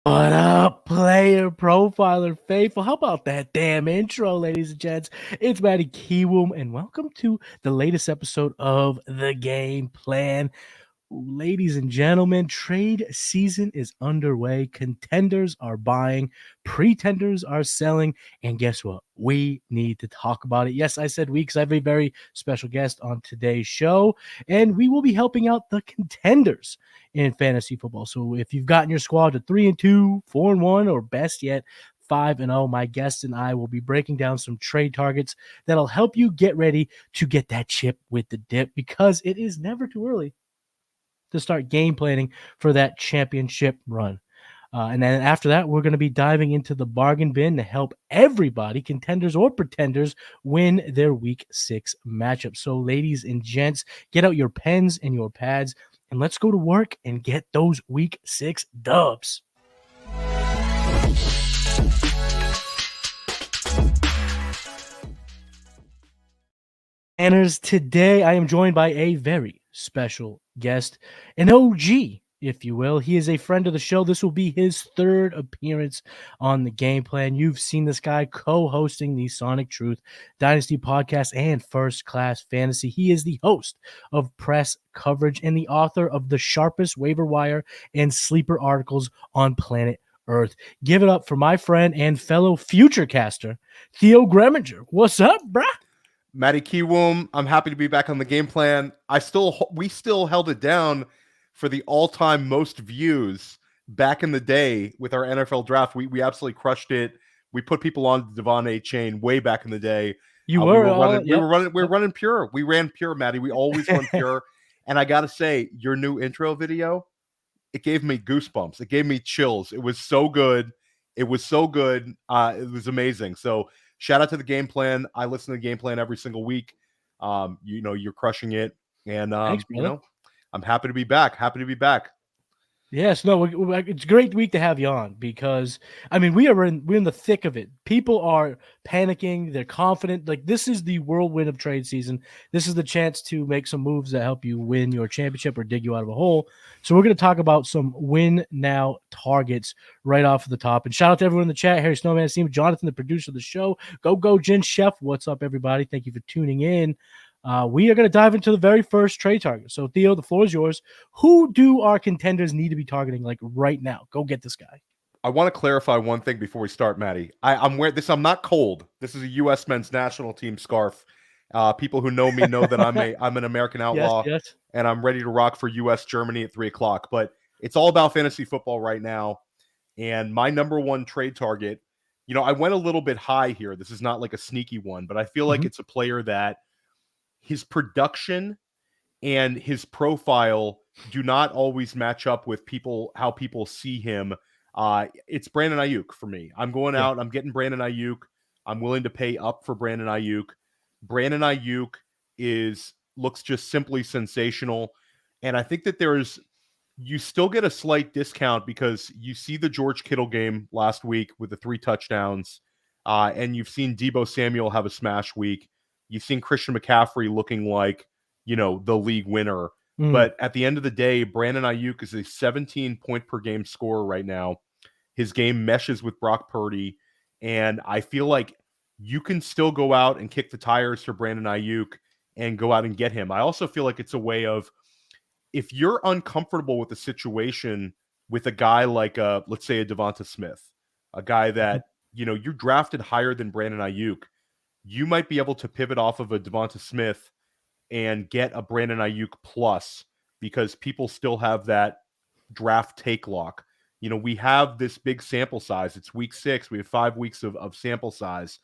What up, player profiler faithful? How about that damn intro, ladies and gents? It's Matty Kiwoom, and welcome to the latest episode of The Game Plan. Ladies and gentlemen, trade season is underway. Contenders are buying, pretenders are selling, and guess what? We need to talk about it. Yes, I said we because I have a very special guest on today's show, and we will be helping out the contenders in fantasy football. So if you've gotten your squad to 3-2, 4-1, or best yet, 5-0, my guest and I will be breaking down some trade targets that'll help you get ready to get that chip with the dip, because it is never too early to start game planning for that championship run. And then after that, we're going to be diving into the bargain bin to help everybody, contenders or pretenders, win their week 6 matchup. So ladies and gents, get out your pens and your pads, and let's go to work and get those week 6 dubs. Anners, today I am joined by a very special guest, an OG, if you will. He is a friend of the show. This will be his 3rd appearance on the Game Plan. You've seen this guy co-hosting the Sonic Truth Dynasty podcast and First Class Fantasy. He is the host of Press Coverage and the author of the sharpest waiver wire and sleeper articles on planet Earth. Give it up for my friend and fellow Futurecaster, Theo Gremminger. What's up, bruh? Matty Kiwoom, I'm happy to be back on the Game Plan. We still held it down for the all-time most views back in the day with our NFL draft. We absolutely crushed it. We put people on the Devon A chain way back in the day. We were running pure. We ran pure, Matty. We always run pure. And I gotta say, your new intro video, it gave me goosebumps. It gave me chills. It was so good. It was amazing. So shout out to the Game Plan. I listen to the Game Plan every single week. You're crushing it. And, Thanks, I'm happy to be back. Yes, no, it's a great week to have you on, because I mean we're in the thick of it. People are panicking, they're confident. Like, this is the whirlwind of trade season. This is the chance to make some moves that help you win your championship or dig you out of a hole. So we're going to talk about some win now targets right off the top. And shout out to everyone in the chat: Harry Snowman, Steve, Jonathan, the producer of the show. Go Jen Chef. What's up, everybody? Thank you for tuning in. We are going to dive into the very first trade target. So, Theo, the floor is yours. Who do our contenders need to be targeting, like, right now? Go get this guy. I want to clarify one thing before we start, Matty. I'm wearing this. I'm not cold. This is a U.S. men's national team scarf. People who know me know that I'm an American outlaw, yes. And I'm ready to rock for U.S. Germany at 3:00. But it's all about fantasy football right now. And my number one trade target, I went a little bit high here. This is not like a sneaky one, but I feel like it's a player that his production and his profile do not always match up with how people see him. It's Brandon Aiyuk for me. I'm going out. I'm getting Brandon Aiyuk. I'm willing to pay up for Brandon Aiyuk. Brandon Aiyuk looks just simply sensational. And I think that you still get a slight discount because you see the George Kittle game last week with the 3 touchdowns. And you've seen Deebo Samuel have a smash week. You've seen Christian McCaffrey looking like, the league winner. But at the end of the day, Brandon Aiyuk is a 17-point-per-game scorer right now. His game meshes with Brock Purdy. And I feel like you can still go out and kick the tires for Brandon Aiyuk and go out and get him. I also feel like it's a way of, if you're uncomfortable with the situation with a guy like, let's say, a Devonta Smith, a guy that, you're drafted higher than Brandon Aiyuk, you might be able to pivot off of a Devonta Smith and get a Brandon Aiyuk plus, because people still have that draft take lock. we have this big sample size. It's week 6. We have 5 weeks of sample size.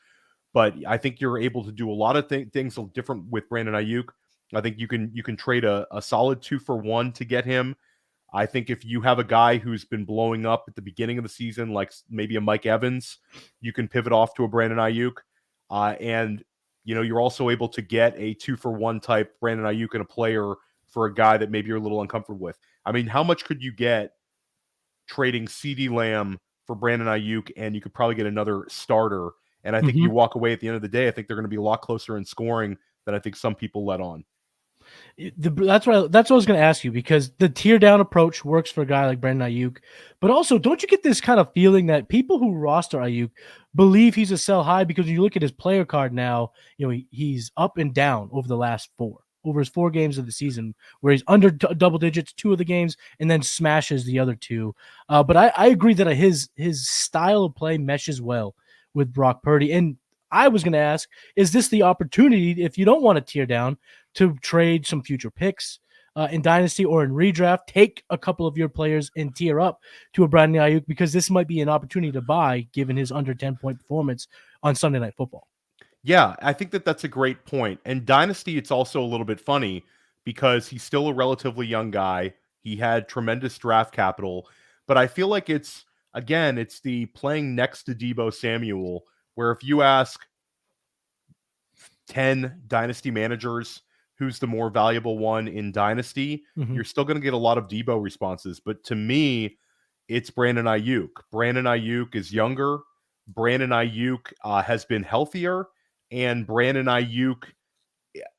But I think you're able to do a lot of things different with Brandon Aiyuk. I think you can trade a solid 2-for-1 to get him. I think if you have a guy who's been blowing up at the beginning of the season, like maybe a Mike Evans, you can pivot off to a Brandon Aiyuk. And you're also able to get a 2-for-1 type Brandon Aiyuk and a player for a guy that maybe you're a little uncomfortable with. I mean, how much could you get trading CeeDee Lamb for Brandon Aiyuk, and you could probably get another starter? And I think you walk away at the end of the day, I think they're going to be a lot closer in scoring than I think some people let on. That's what I was going to ask you, because the tier down approach works for a guy like Brandon Aiyuk, but also don't you get this kind of feeling that people who roster Aiyuk believe he's a sell high, because when you look at his player card now, he's up and down over his 4 games of the season, where he's under double digits 2 of the games and then smashes the other 2. But I agree that his style of play meshes well with Brock Purdy. And I was going to ask, is this the opportunity, if you don't want to tear down, to trade some future picks in Dynasty or in redraft, take a couple of your players and tier up to a Brandon Aiyuk, because this might be an opportunity to buy given his under 10-point performance on Sunday Night Football? Yeah, I think that's a great point. And Dynasty, it's also a little bit funny because he's still a relatively young guy. He had tremendous draft capital, but I feel like it's the playing next to Deebo Samuel, where if you ask 10 Dynasty managers who's the more valuable one in Dynasty, you're still going to get a lot of Deebo responses. But to me, it's Brandon Aiyuk. Brandon Aiyuk is younger. Brandon Aiyuk has been healthier. And Brandon Aiyuk,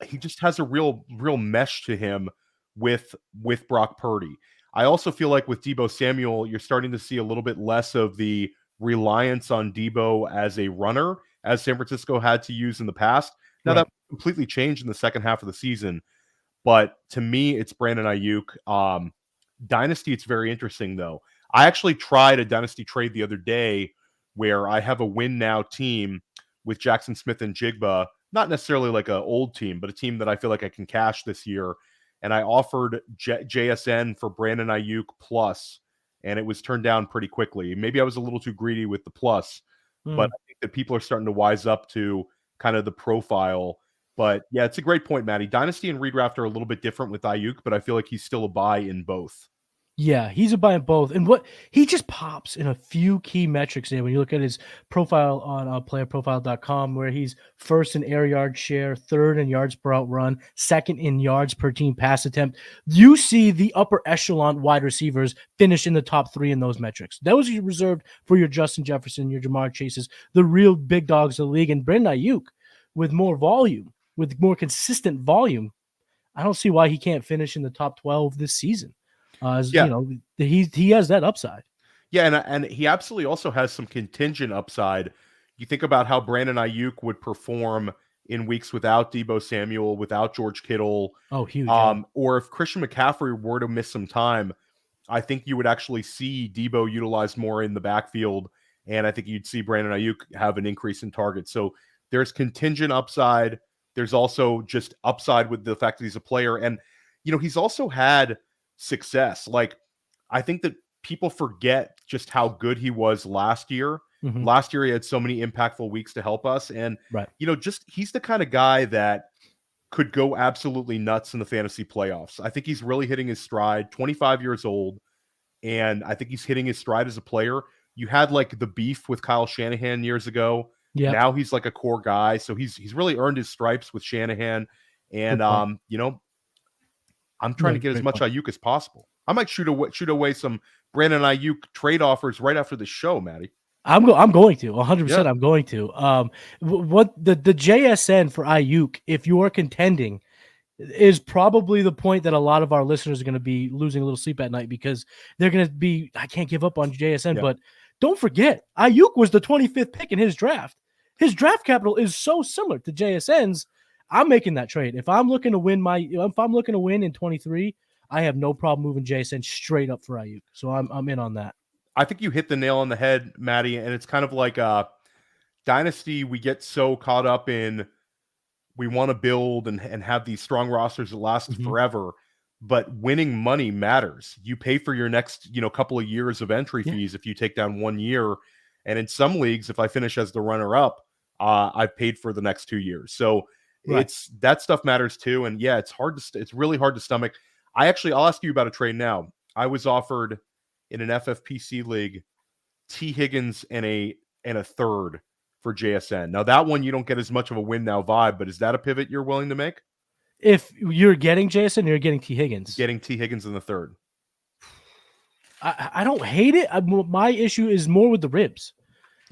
he just has a real mesh to him with Brock Purdy. I also feel like with Deebo Samuel, you're starting to see a little bit less of the reliance on Deebo as a runner, as San Francisco had to use in the past. Now, that completely changed in the second half of the season. But to me, it's Brandon Aiyuk. Dynasty, it's very interesting, though. I actually tried a Dynasty trade the other day where I have a win now team with Jackson Smith and Jigba, not necessarily like an old team, but a team that I feel like I can cash this year. And I offered JSN for Brandon Aiyuk plus, and it was turned down pretty quickly. Maybe I was a little too greedy with the plus, but I think that people are starting to wise up to kind of the profile. But yeah, it's a great point, Matty. Dynasty and redraft are a little bit different with Aiyuk, but I feel like he's still a buy in both. Yeah, he's a buy in both. And what he just pops in a few key metrics there when you look at his profile on PlayerProfiler.com, where he's first in air yard share, third in yards per out run, second in yards per team pass attempt. You see the upper echelon wide receivers finish in the top 3 in those metrics. Those are reserved for your Justin Jefferson, your Jamar Chases, the real big dogs of the league. And Brandon Aiyuk, with more volume, with more consistent volume, I don't see why he can't finish in the top 12 this season. He has that upside. Yeah, and he absolutely also has some contingent upside. You think about how Brandon Aiyuk would perform in weeks without Deebo Samuel, without George Kittle. Oh, huge. Or if Christian McCaffrey were to miss some time, I think you would actually see Deebo utilized more in the backfield, and I think you'd see Brandon Aiyuk have an increase in targets. So there's contingent upside. There's also just upside with the fact that he's a player. And, he's also had success. Like, I think that people forget just how good he was last year. Last year, he had so many impactful weeks to help us. And, he's the kind of guy that could go absolutely nuts in the fantasy playoffs. I think he's really hitting his stride, 25 years old. And I think he's hitting his stride as a player. You had like the beef with Kyle Shanahan years ago. Yeah. Now he's like a core guy. So he's really earned his stripes with Shanahan. And, I'm trying to get as much Aiyuk as possible. I might shoot away some Brandon Aiyuk trade offers right after the show, Matty. I'm going to 100%. I'm going to. What the JSN for Aiyuk, if you are contending, is probably the point that a lot of our listeners are going to be losing a little sleep at night, because they're going to be, I can't give up on JSN. But don't forget, Aiyuk was the 25th pick in his draft. His draft capital is so similar to JSN's. I'm making that trade. If I'm looking to win in 23, I have no problem moving JSN straight up for Aiyuk. So I'm in on that. I think you hit the nail on the head, Matty, and it's kind of like Dynasty. We get so caught up in we want to build and have these strong rosters that last forever. but winning money matters. You pay for your next, couple of years of entry fees if you take down 1 year. And in some leagues, if I finish as the runner up, I've paid for the next 2 years. So Right. it's that stuff matters too. And yeah, it's really hard to stomach. I'll ask you about a trade now. I was offered in an FFPC league T Higgins and a third for JSN. Now that one you don't get as much of a win now vibe, but is that a pivot you're willing to make? If you're getting Jason, you're getting T Higgins. Getting T Higgins in the third. I don't hate it. My issue is more with the ribs.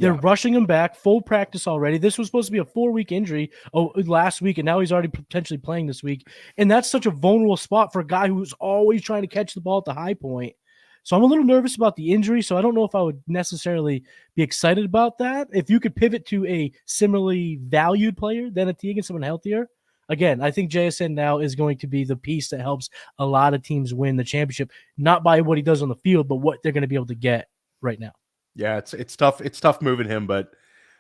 They're rushing him back, full practice already. This was supposed to be a 4-week injury last week, and now he's already potentially playing this week. And that's such a vulnerable spot for a guy who's always trying to catch the ball at the high point. So I'm a little nervous about the injury, so I don't know if I would necessarily be excited about that. If you could pivot to a similarly valued player than a T Higgins, someone healthier, again, I think JSN now is going to be the piece that helps a lot of teams win the championship, not by what he does on the field, but what they're going to be able to get right now. Yeah, it's tough. It's tough moving him, but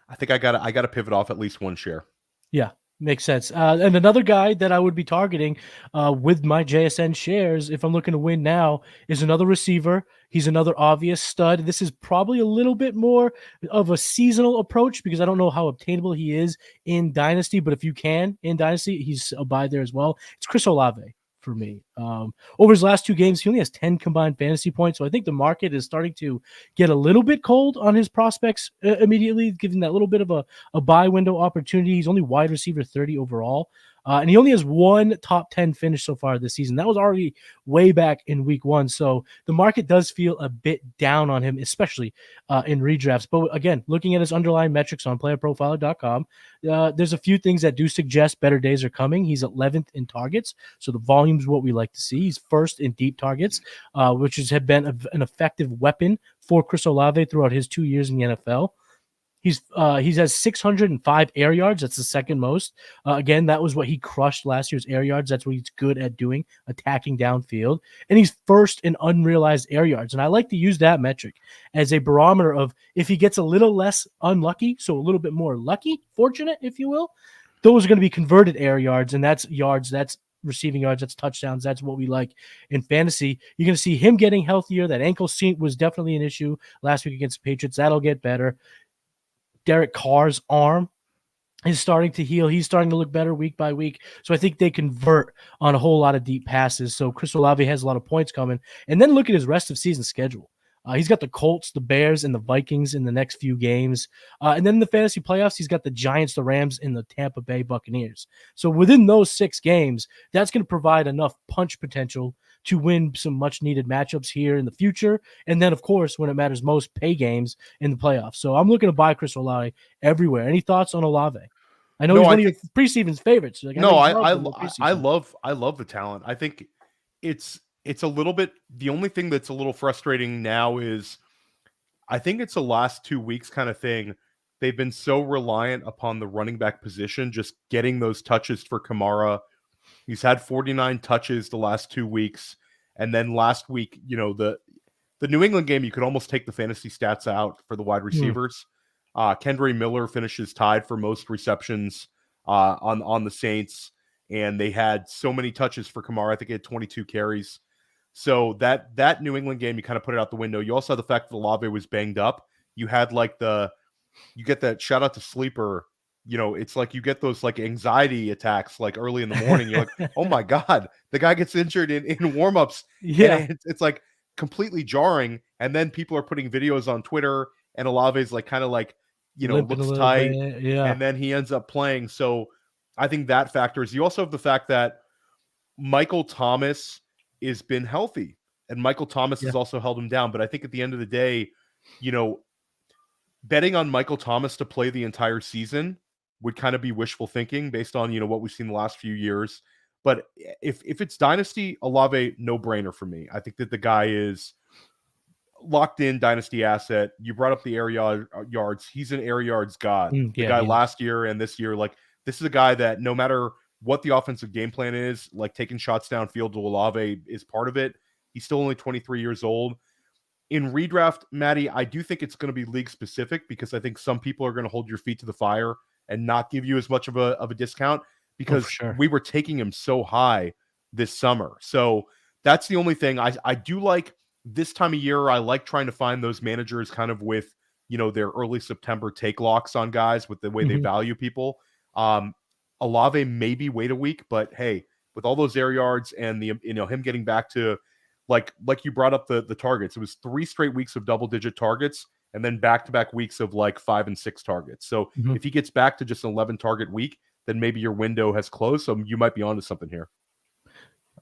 I think I got to pivot off at least one share. Yeah, makes sense. And another guy that I would be targeting with my JSN shares, if I'm looking to win now, is another receiver. He's another obvious stud. This is probably a little bit more of a seasonal approach because I don't know how obtainable he is in Dynasty, but if you can in Dynasty, he's a buy there as well. It's Chris Olave for me. Over his last 2 games, he only has 10 combined fantasy points. So I think the market is starting to get a little bit cold on his prospects immediately, giving that little bit of a buy window opportunity. He's only wide receiver 30 overall. And he only has 1 top 10 finish so far this season. That was already way back in week 1. So the market does feel a bit down on him, especially in redrafts. But again, looking at his underlying metrics on playerprofiler.com, there's a few things that do suggest better days are coming. He's 11th in targets. So the volume is what we like to see. He's first in deep targets, which has been an effective weapon for Chris Olave throughout his 2 years in the NFL. He has 605 air yards. That's the second most. Again, that was what he crushed last year's air yards. That's what he's good at doing, attacking downfield. And he's first in unrealized air yards. And I like to use that metric as a barometer of if he gets a little less unlucky, so a little bit more lucky, fortunate, if you will, those are going to be converted air yards. And that's yards, that's receiving yards, that's touchdowns. That's what we like in fantasy. You're going to see him getting healthier. That ankle seat was definitely an issue last week against the Patriots. That'll get better. Derek Carr's arm is starting to heal. He's starting to look better week by week. So I think they convert on a whole lot of deep passes. So Chris Olave has a lot of points coming. And then look at his rest of season schedule. He's got the Colts, the Bears, and the Vikings in the next few games. And then in the fantasy playoffs, he's got the Giants, the Rams, and the Tampa Bay Buccaneers. So within those 6 games, that's going to provide enough punch potential to win some much-needed matchups here in the future. And then, of course, when it matters most, pay games in the playoffs. So I'm looking to buy Chris Olave everywhere. Any thoughts on Olave? I know he's one of your preseason's favorites. I love the talent. I think it's a little bit, the only thing that's a little frustrating now is I think it's a last 2 weeks kind of thing. They've been so reliant upon the running back position, just getting those touches for Kamara. He's had 49 touches the last 2 weeks. And then last week, the New England game, you could almost take the fantasy stats out for the wide receivers. Kendra Miller finishes tied for most receptions on the Saints. And they had so many touches for Kamara. I think he had 22 carries. So that New England game, you kind of put it out the window. You also had the fact that Olave was banged up. You had you get that shout out to Sleeper. It's like you get those like anxiety attacks like early in the morning. You're like, oh my God, the guy gets injured in warmups. Yeah. It's like completely jarring. And then people are putting videos on Twitter and Olave's like kind of like, looks tight. Yeah. And then he ends up playing. So I think that factors. You also have the fact that Michael Thomas has been healthy and Michael Thomas has also held him down. But I think at the end of the day, betting on Michael Thomas to play the entire season would kind of be wishful thinking based on, what we've seen the last few years. But if it's Dynasty, Olave, no brainer for me. I think that the guy is locked in Dynasty asset. You brought up the air yards. He's an air yards god. The guy last year and this year, like this is a guy that no matter what the offensive game plan is, like taking shots downfield to Olave is part of it. He's still only 23 years old. In redraft, Matty, I do think it's going to be league specific because I think some people are going to hold your feet to the fire and not give you as much of a discount because we were taking him so high this summer. So That's the only thing. I do like this time of year. I like trying to find those managers kind of with, their early September take locks on guys with the way they Mhm. value people. Um, Olave maybe wait a week, but hey, with all those air yards and him getting back to like you brought up the targets, it was 3 straight weeks of double digit targets and then back to back weeks of like 5 and 6 targets. So Mhm. if he gets back to just an 11 target week, then maybe your window has closed. So you might be onto something here.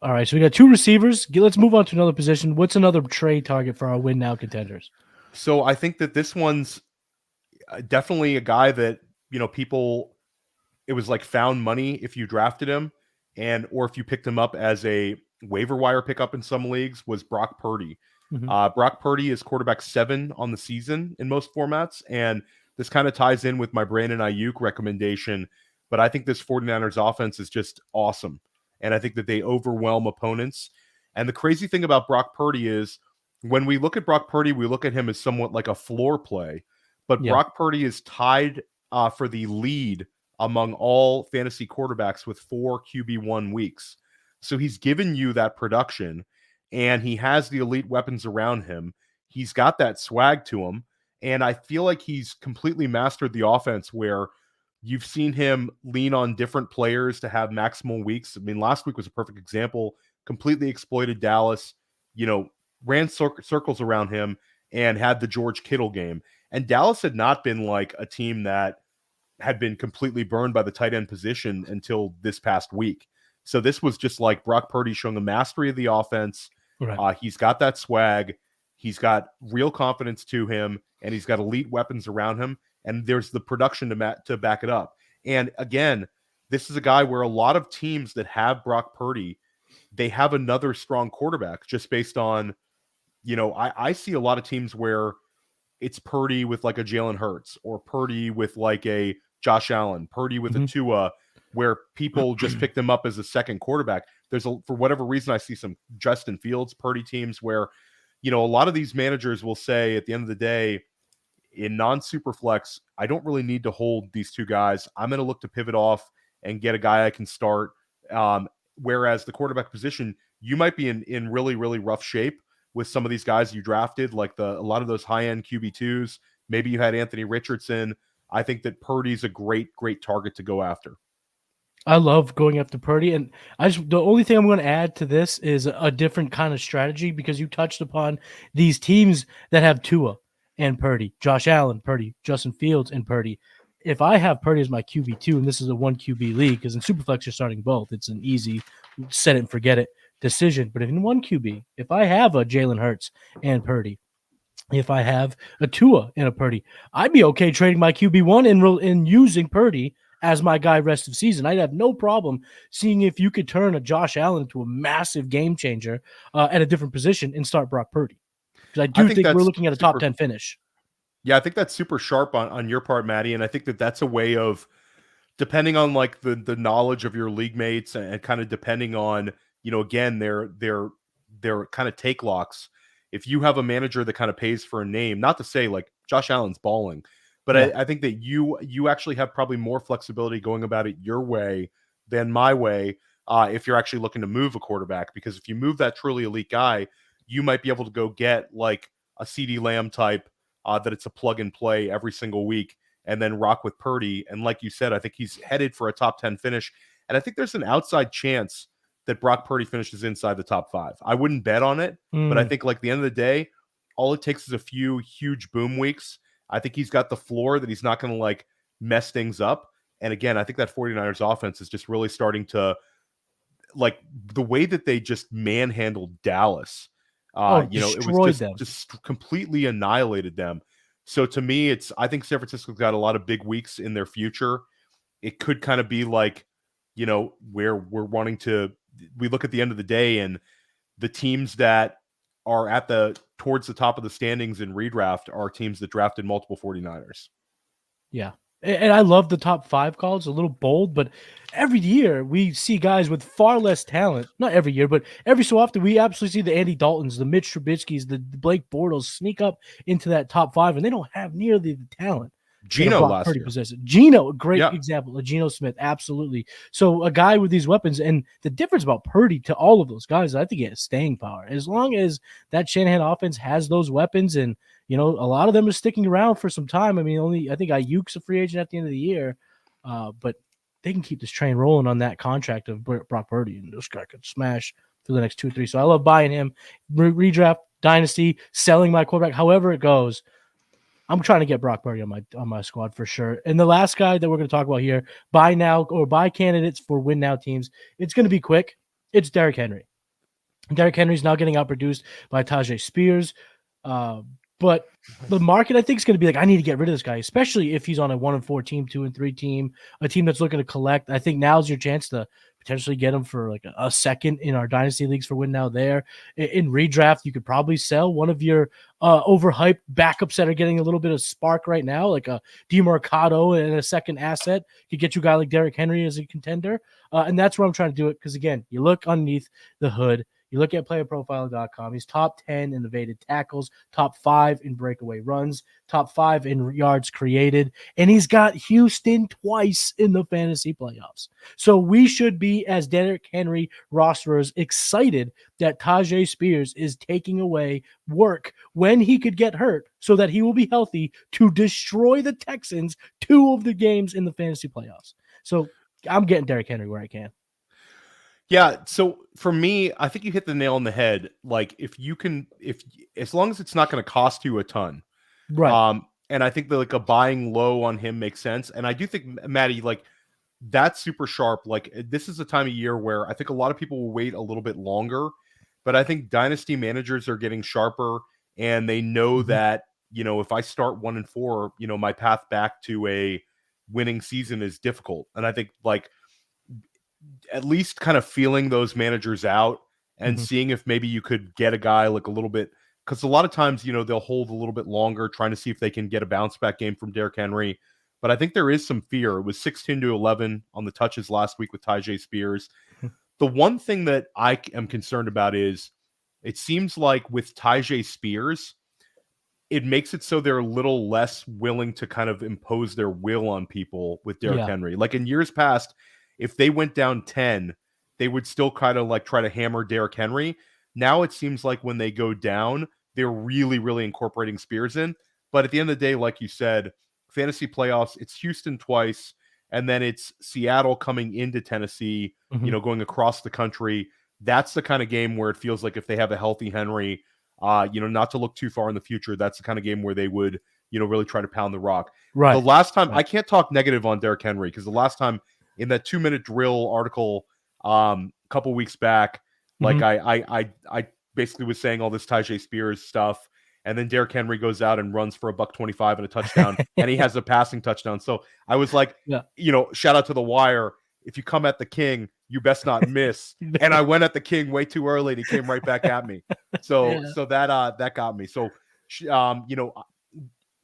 All right, so we got 2 receivers. Let's move on to another position. What's another trade target for our win now contenders? So I think that this one's definitely a guy that, people, it was like found money if you drafted him or if you picked him up as a waiver wire pickup in some leagues, was Brock Purdy. Mhm. Brock Purdy is quarterback 7 on the season in most formats. And this kind of ties in with my Brandon Aiyuk recommendation. But I think this 49ers offense is just awesome. And I think that they overwhelm opponents. And the crazy thing about Brock Purdy is when we look at Brock Purdy, we look at him as somewhat like a floor play. But Yeah. Brock Purdy is tied for the lead among all fantasy quarterbacks with 4 QB1 weeks. So he's given you that production and he has the elite weapons around him. He's got that swag to him. And I feel like he's completely mastered the offense where you've seen him lean on different players to have maximal weeks. I mean, last week was a perfect example, completely exploited Dallas, ran circles around him and had the George Kittle game. And Dallas had not been like a team that had been completely burned by the tight end position until this past week. So this was just like Brock Purdy showing a mastery of the offense. Right. He's got that swag. He's got real confidence to him, and he's got elite weapons around him. And there's the production to back it up. And again, this is a guy where a lot of teams that have Brock Purdy, they have another strong quarterback just based on, I see a lot of teams where it's Purdy with like a Jalen Hurts or Purdy with like a Josh Allen, Purdy with a Mhm. Tua, where people just pick them up as a second quarterback. For whatever reason, I see some Justin Fields Purdy teams where, a lot of these managers will say at the end of the day, in non-super flex, I don't really need to hold these two guys. I'm going to look to pivot off and get a guy I can start. Whereas the quarterback position, you might be in really, really rough shape with some of these guys you drafted, like a lot of those high-end QB2s. Maybe you had Anthony Richardson. I think that Purdy's a great, great target to go after. I love going after Purdy, and the only thing I'm going to add to this is a different kind of strategy because you touched upon these teams that have Tua and Purdy, Josh Allen, Purdy, Justin Fields, and Purdy. If I have Purdy as my QB2, and this is a 1 QB league, because in Superflex you're starting both, it's an easy set it and forget it decision. But if in 1 QB, if I have a Jalen Hurts and Purdy, if I have a Tua and a Purdy, I'd be okay trading my QB1 and using Purdy as my guy rest of season. I'd have no problem seeing if you could turn a Josh Allen into a massive game changer at a different position and start Brock Purdy. Because I do think we're that's looking at a top 10 finish. Yeah, I think that's super sharp on your part, Matty. And I think that that's a way of, depending on like the knowledge of your league mates and kind of depending on, again, their kind of take locks. If you have a manager that kind of pays for a name, not to say like Josh Allen's balling, but Yeah. I think that you actually have probably more flexibility going about it your way than my way if you're actually looking to move a quarterback. Because if you move that truly elite guy, you might be able to go get like a CD Lamb type that it's a plug and play every single week and then rock with Purdy. And like you said, I think he's headed for a top 10 finish. And I think there's an outside chance that Brock Purdy finishes inside the top 5. I wouldn't bet on it, but I think like the end of the day, all it takes is a few huge boom weeks. I think he's got the floor that he's not going to like mess things up. And again, I think that 49ers offense is just really starting to, like, the way that they just manhandled Dallas. It was Destroyed them. just completely annihilated them. So to me, I think San Francisco's got a lot of big weeks in their future. It could kind of be like, where we look at the end of the day and the teams that are towards the top of the standings in redraft are teams that drafted multiple 49ers. Yeah. And I love the top 5 call. It's a little bold, but every year we see guys with far less talent. Not every year, but every so often we absolutely see the Andy Daltons, the Mitch Trubisky's, the Blake Bortles sneak up into that top 5, and they don't have nearly the talent in a Geno Brock last Purdy year. possession. Geno, a great Yeah. example. Geno Smith, absolutely. So a guy with these weapons, and the difference about Purdy to all of those guys, I think he has staying power. As long as that Shanahan offense has those weapons, and a lot of them are sticking around for some time. I mean, I think Aiyuk's a free agent at the end of the year, but they can keep this train rolling on that contract of Brock Purdy, and this guy could smash for the next 2 or 3. So I love buying him. Redraft, dynasty, selling my quarterback, however it goes. I'm trying to get Brock Purdy on my squad for sure. And the last guy that we're going to talk about here, buy now or buy candidates for win now teams, it's going to be quick. It's Derrick Henry. Derrick Henry's now getting outproduced by Tajay Spears. But the market, I think, is going to be like, I need to get rid of this guy, especially if he's on a 1-4 team, 2-3 team, a team that's looking to collect. I think now's your chance to potentially get him for like a second in our dynasty leagues for win now there. In redraft, you could probably sell one of your overhyped backups that are getting a little bit of spark right now, like a DeMarcado and a second asset could get you a guy like Derrick Henry as a contender. And that's where I'm trying to do it. Because again, you look underneath the hood, you look at playerprofiler.com. He's top 10 in evaded tackles, top 5 in breakaway runs, top 5 in yards created, and he's got Houston twice in the fantasy playoffs. So we should be, as Derrick Henry rosterers, excited that Tajay Spears is taking away work when he could get hurt so that he will be healthy to destroy the Texans 2 of the games in the fantasy playoffs. So I'm getting Derrick Henry where I can. Yeah, so for me, I think you hit the nail on the head. Like if as long as it's not going to cost you a ton, right? And I think that like a buying low on him makes sense. And I do think Matty, like that's super sharp. Like this is a time of year where I think a lot of people will wait a little bit longer, but I think dynasty managers are getting sharper, and they know that if I start 1-4, my path back to a winning season is difficult. And I think like, at least kind of feeling those managers out and seeing if maybe you could get a guy like a little bit, because a lot of times, they'll hold a little bit longer trying to see if they can get a bounce back game from Derrick Henry. But I think there is some fear. It was 16-11 on the touches last week with Tajay Spears. The one thing that I am concerned about is it seems like with Tajay Spears, it makes it so they're a little less willing to kind of impose their will on people with Derrick Henry. Like in years past, if they went down 10, they would still kind of like try to hammer Derrick Henry. Now it seems like when they go down, they're really, really incorporating Spears in. But at the end of the day, like you said, fantasy playoffs, it's Houston twice, and then it's Seattle coming into Tennessee, going across the country. That's the kind of game where it feels like if they have a healthy Henry, not to look too far in the future, that's the kind of game where they would, really try to pound the rock. Right. The last time, I can't talk negative on Derrick Henry, because the last time in that 2-minute drill article a couple weeks back, like I basically was saying all this Tajay Spears stuff, and then Derrick Henry goes out and runs for $125 and a touchdown, and he has a passing touchdown. So I was like, shout out to the Wire. If you come at the king, you best not miss. And I went at the king way too early, and he came right back at me. So that got me. So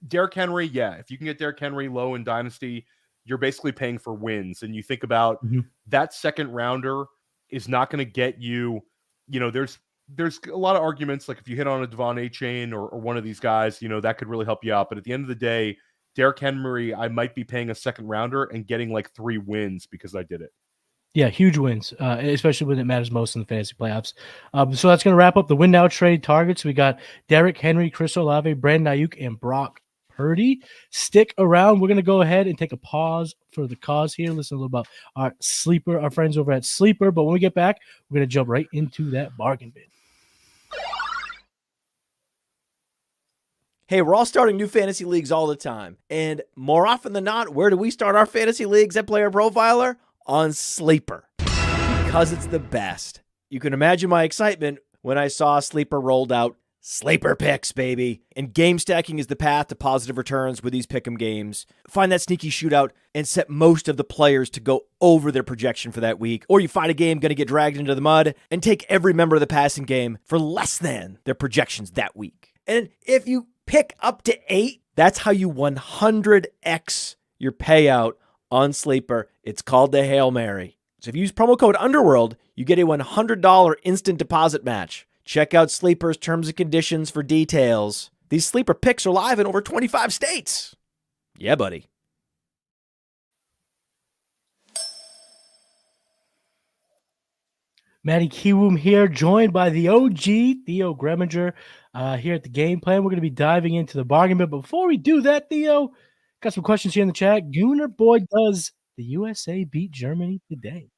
Derrick Henry, if you can get Derrick Henry low in Dynasty, you're basically paying for wins. And you think about that second rounder is not going to get you, there's a lot of arguments. Like if you hit on a Devon A-Chain or one of these guys, that could really help you out. But at the end of the day, Derrick Henry, I might be paying a second rounder and getting like 3 wins because I did it. Yeah, huge wins, especially when it matters most in the fantasy playoffs. So that's going to wrap up the win now trade targets. We got Derrick Henry, Chris Olave, Brandon Aiyuk, and Brock Purdy. Stick around. We're going to go ahead and take a pause for the cause here. Listen a little about our friends over at Sleeper. But when we get back, we're going to jump right into that bargain bin. Hey, we're all starting new fantasy leagues all the time. And more often than not, where do we start our fantasy leagues at Player Profiler? On Sleeper. Because it's the best. You can imagine my excitement when I saw Sleeper rolled out Sleeper picks, baby. And game stacking is the path to positive returns with these pick'em games. Find that sneaky shootout and set most of the players to go over their projection for that week. Or you find a game going to get dragged into the mud and take every member of the passing game for less than their projections that week. And if you pick up to 8, that's how you 100x your payout on Sleeper. It's called the Hail Mary. So if you use promo code Underworld, you get a $100 instant deposit match. Check out Sleeper's terms and conditions for details. These Sleeper picks are live in over 25 states. Yeah, buddy. Matty Kiwoom here, joined by the OG, Theo Gremminger, here at the game plan. We're going to be diving into the bargain bin. But before we do that, Theo, got some questions here in the chat. Gooner Boy, does the USA beat Germany today?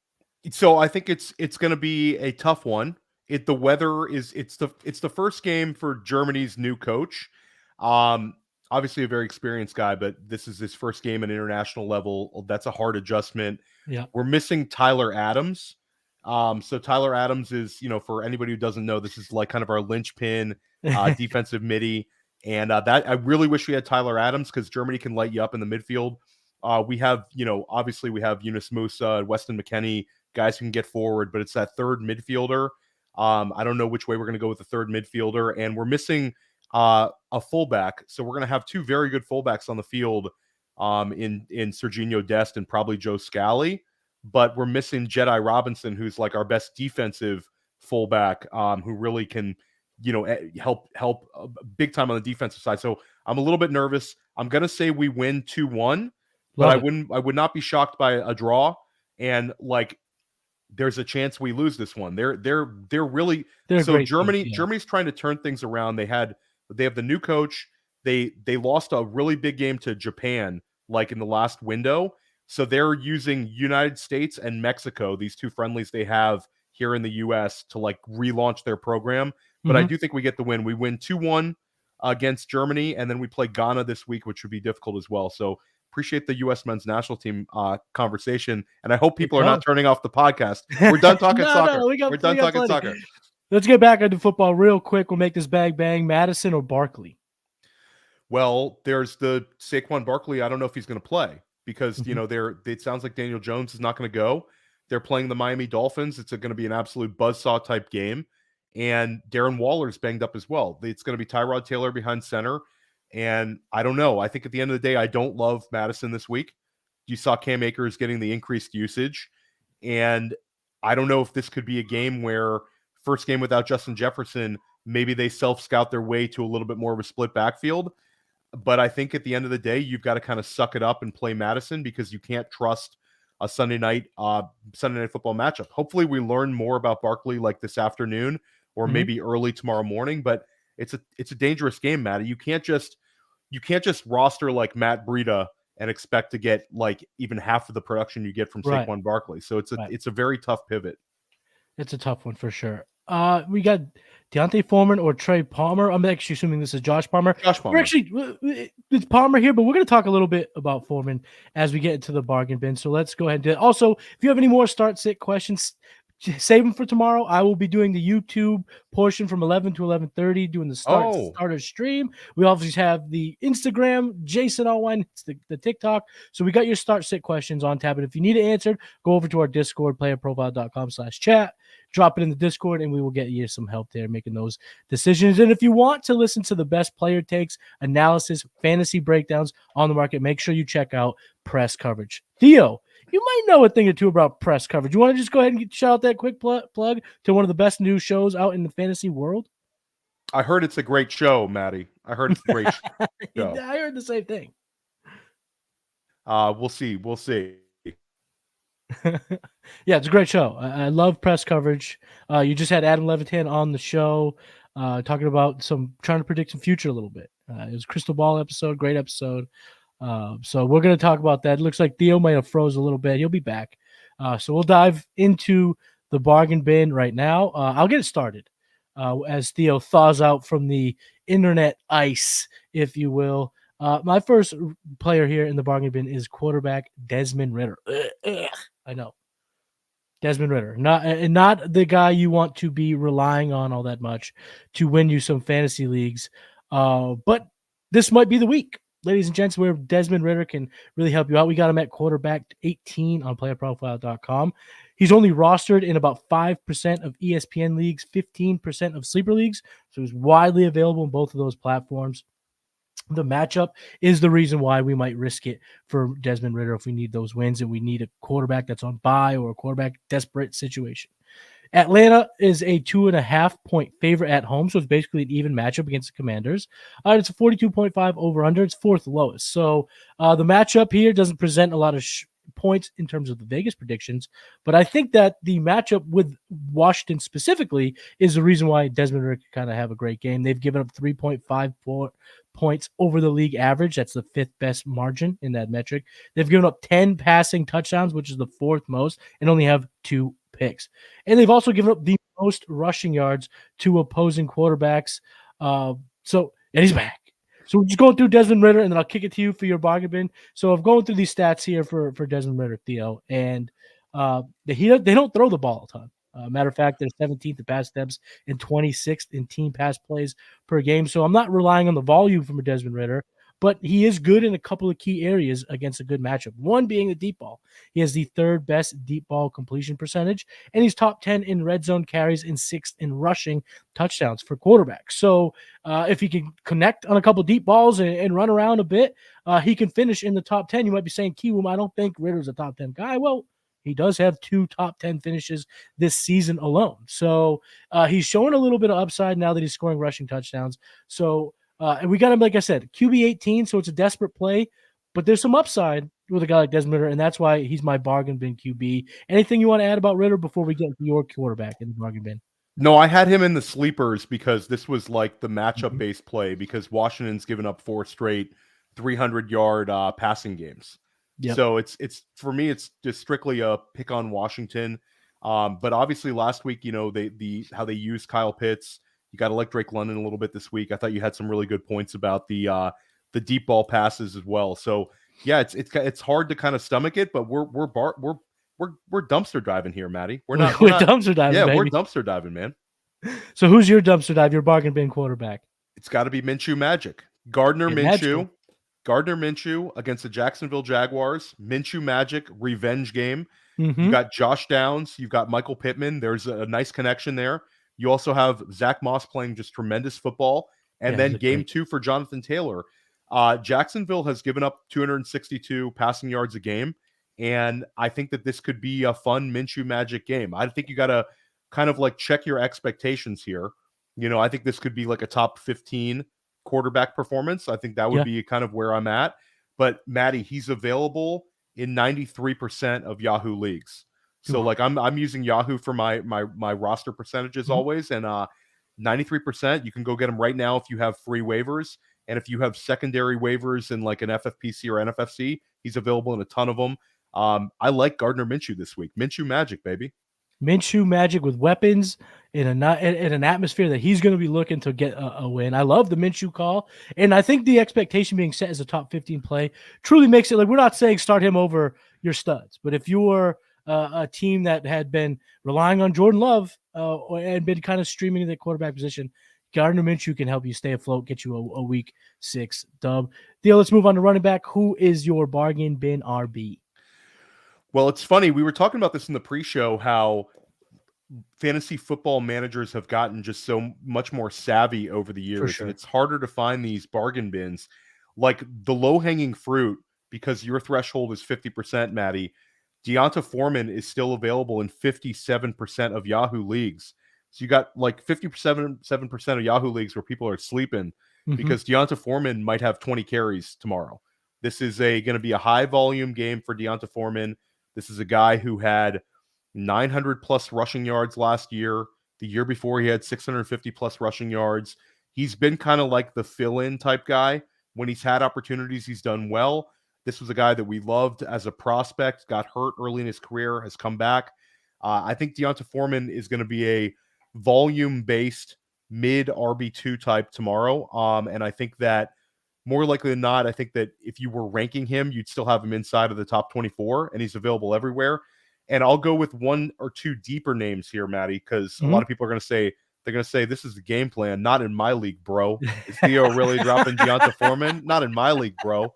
So I think it's going to be a tough one. The weather is it's the first game for Germany's new coach. Obviously a very experienced guy, but this is his first game at international level. That's a hard adjustment. Yeah. We're missing Tyler Adams. So Tyler Adams is, for anybody who doesn't know, this is like kind of our linchpin defensive midi. And that I really wish we had Tyler Adams because Germany can light you up in the midfield. We have, obviously we have Yunus Musa, Weston McKennie, guys who can get forward, but it's that third midfielder. I don't know which way we're going to go with the third midfielder. And we're missing a fullback. So we're going to have two very good fullbacks on the field in Serginho Dest and probably Joe Scally. But we're missing Jedi Robinson, who's like our best defensive fullback, who really can, help big time on the defensive side. So I'm a little bit nervous. I'm going to say we win 2-1, but I would not be shocked by a draw. And like, there's a chance we lose this one. They're really so Germany's trying to turn things around. They have the new coach. They lost a really big game to Japan, like in the last window. So they're using United States and Mexico, these two friendlies they have here in the U.S. to like relaunch their program. But I do think we get the win. We win 2-1 against Germany, and then we play Ghana this week, which would be difficult as well. So appreciate the U.S. men's national team conversation, and I hope people are not turning off the podcast. We're done talking soccer. We're done talking soccer. Let's get back into football real quick. We'll make this bang. Madison or Barkley? Well, there's the Saquon Barkley. I don't know if he's going to play. Because, it sounds like Daniel Jones is not going to go. They're playing the Miami Dolphins. It's going to be an absolute buzzsaw type game. And Darren Waller's banged up as well. It's going to be Tyrod Taylor behind center. And I don't know. I think at the end of the day, I don't love Madison this week. You saw Cam Akers getting the increased usage. And I don't know if this could be a game where first game without Justin Jefferson, maybe they self-scout their way to a little bit more of a split backfield. But I think at the end of the day, you've got to kind of suck it up and play Madison because you can't trust a Sunday night football matchup. Hopefully we learn more about Barkley like this afternoon or maybe early tomorrow morning, but it's a dangerous game, Matty. You can't just roster like Matt Breida and expect to get like even half of the production you get from Saquon Barkley. So it's a very tough pivot. It's a tough one for sure. We got Deontay Foreman or Trey Palmer. I'm actually assuming this is Josh Palmer. It's Palmer here, but we're going to talk a little bit about Foreman as we get into the bargain bin. So let's go ahead and do it. Also, if you have any more start-sit questions, save them for tomorrow. I will be doing the YouTube portion from 11 to 11:30, doing the starter stream. We obviously have the Instagram, Jason Allwine, it's the TikTok. So we got your start-sit questions on tab. And if you need it answered, go over to our Discord, playerprofile.com/chat. Drop it in the Discord, and we will get you some help there making those decisions. And if you want to listen to the best player takes, analysis, fantasy breakdowns on the market, make sure you check out Press Coverage. Theo, you might know a thing or two about Press Coverage. You want to just go ahead and shout out that quick plug to one of the best news shows out in the fantasy world? I heard it's a great show, Matty. I heard it's a great show. I heard the same thing. We'll see. Yeah, it's a great show. I love Press Coverage. You just had Adam Levitan on the show talking about trying to predict some future a little bit. It was a crystal ball episode, great episode. So we're going to talk about that. It looks like Theo might have froze a little bit. He'll be back. So we'll dive into the bargain bin right now. I'll get it started as Theo thaws out from the internet ice, if you will. My first player here in the bargain bin is quarterback Desmond Ridder. I know. Desmond Ridder, not the guy you want to be relying on all that much to win you some fantasy leagues. But this might be the week, ladies and gents, where Desmond Ridder can really help you out. We got him at quarterback 18 on playerprofile.com. He's only rostered in about 5% of ESPN leagues, 15% of sleeper leagues. So he's widely available in both of those platforms. The matchup is the reason why we might risk it for Desmond Ridder if we need those wins and we need a quarterback that's on bye or a quarterback desperate situation. Atlanta is a 2.5-point favorite at home, so it's basically an even matchup against the Commanders. It's a 42.5 over-under. It's fourth lowest. So the matchup here doesn't present a lot of points in terms of the Vegas predictions, but I think that the matchup with Washington specifically is the reason why Desmond Ridder can kind of have a great game. They've given up 3.54 points over the league average. That's the fifth best margin in that metric. They've given up 10 passing touchdowns, which is the fourth most, and only have 2 picks. And they've also given up the most rushing yards to opposing quarterbacks. And he's back. So we're just going through Desmond Ridder, and then I'll kick it to you for your bargain bin. So I'm going through these stats here for Desmond Ridder, Theo, and they don't throw the ball a ton. Matter of fact, they're 17th in pass attempts and 26th in team pass plays per game. So I'm not relying on the volume from a Desmond Ridder, but he is good in a couple of key areas against a good matchup. One being the deep ball. He has the third best deep ball completion percentage, and he's top 10 in red zone carries and 6th in rushing touchdowns for quarterbacks. So if he can connect on a couple deep balls and run around a bit, he can finish in the top 10. You might be saying, Kiwoom, I don't think Ridder's a top 10 guy. Well, he does have 2 top 10 finishes this season alone. So he's showing a little bit of upside now that he's scoring rushing touchdowns. So and we got him, like I said, QB 18, so it's a desperate play, but there's some upside with a guy like Desmond Ridder, and that's why he's my bargain bin QB. Anything you want to add about Ridder before we get to your quarterback in the bargain bin? No, I had him in the sleepers because this was like the matchup-based play because Washington's given up 4 straight 300-yard passing games. Yep. So it's for me, it's just strictly a pick on Washington. But obviously last week, how they used Kyle Pitts. You got to like Drake London a little bit this week. I thought you had some really good points about the deep ball passes as well. So yeah, it's hard to kind of stomach it, but we're dumpster diving here, Matty. We're not dumpster diving. Yeah, baby. we're dumpster diving, man. So who's your dumpster dive? Your bargain bin quarterback? It's got to be Minshew Magic. Gardner Minshew against the Jacksonville Jaguars. Minshew Magic revenge game. Mm-hmm. You got Josh Downs. You've got Michael Pittman. There's a nice connection there. You also have Zach Moss playing just tremendous football. And then game 2 for Jonathan Taylor. Jacksonville has given up 262 passing yards a game. And I think that this could be a fun Minshew Magic game. I think you got to kind of like check your expectations here. I think this could be like a top 15 quarterback performance. I think that would be kind of where I'm at. But Matty, he's available in 93% of Yahoo leagues. So like I'm using Yahoo for my roster percentages always, and 93%. You can go get him right now if you have free waivers, and if you have secondary waivers in like an FFPC or NFFC, he's available in a ton of them. I like Gardner Minshew this week. Minshew Magic, baby. Minshew Magic with weapons in an atmosphere that he's going to be looking to get a win. I love the Minshew call, and I think the expectation being set as a top 15 play truly makes it like we're not saying start him over your studs, but if you were a team that had been relying on Jordan Love and been kind of streaming in the quarterback position, Gardner Minshew can help you stay afloat, get you a week 6 dub. Theo, let's move on to running back. Who is your bargain bin RB? Well, it's funny. We were talking about this in the pre-show, how fantasy football managers have gotten just so much more savvy over the years. Sure. And it's harder to find these bargain bins. Like the low-hanging fruit, because your threshold is 50%, Matty, Deonta Foreman is still available in 57% of Yahoo leagues. So you got like 57% of Yahoo leagues where people are sleeping because Deonta Foreman might have 20 carries tomorrow. This is going to be a high volume game for Deonta Foreman. This is a guy who had 900 plus rushing yards last year. The year before he had 650 plus rushing yards. He's been kind of like the fill-in type guy. When he's had opportunities, he's done well. This was a guy that we loved as a prospect, got hurt early in his career, has come back. I think Deonta Foreman is going to be a volume-based mid RB2 type tomorrow. And I think that more likely than not, I think that if you were ranking him, you'd still have him inside of the top 24, and he's available everywhere. And I'll go with 1 or 2 deeper names here, Matty, because a lot of people are going to say, this is the game plan. Not in my league, bro. Is Theo really dropping Deonta Foreman? Not in my league, bro.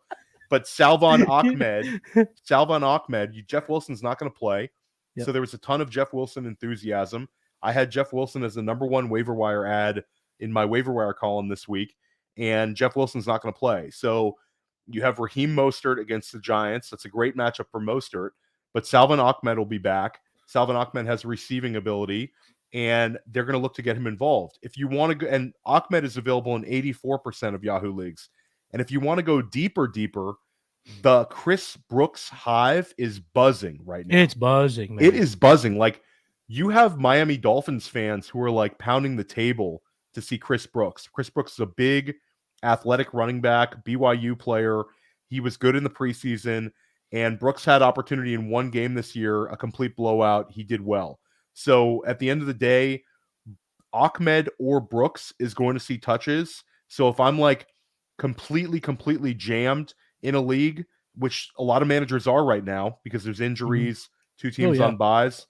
But Salvon Ahmed, Jeff Wilson's not going to play. Yep. So there was a ton of Jeff Wilson enthusiasm. I had Jeff Wilson as the number 1 waiver wire ad in my waiver wire column this week, and Jeff Wilson's not going to play. So you have Raheem Mostert against the Giants. That's a great matchup for Mostert, but Salvon Ahmed will be back. Salvon Ahmed has receiving ability, and they're going to look to get him involved. If you want to go, and Ahmed is available in 84% of Yahoo leagues. And if you want to go deeper, the Chris Brooks hive is buzzing right now. It's buzzing, man. It is buzzing. Like, you have Miami Dolphins fans who are like pounding the table to see Chris Brooks. Chris Brooks is a big athletic running back, BYU player. He was good in the preseason, and Brooks had opportunity in one game this year, a complete blowout. He did well. So at the end of the day, Ahmed or Brooks is going to see touches. So if I'm like completely jammed in a league, which a lot of managers are right now because there's injuries, two teams on buys,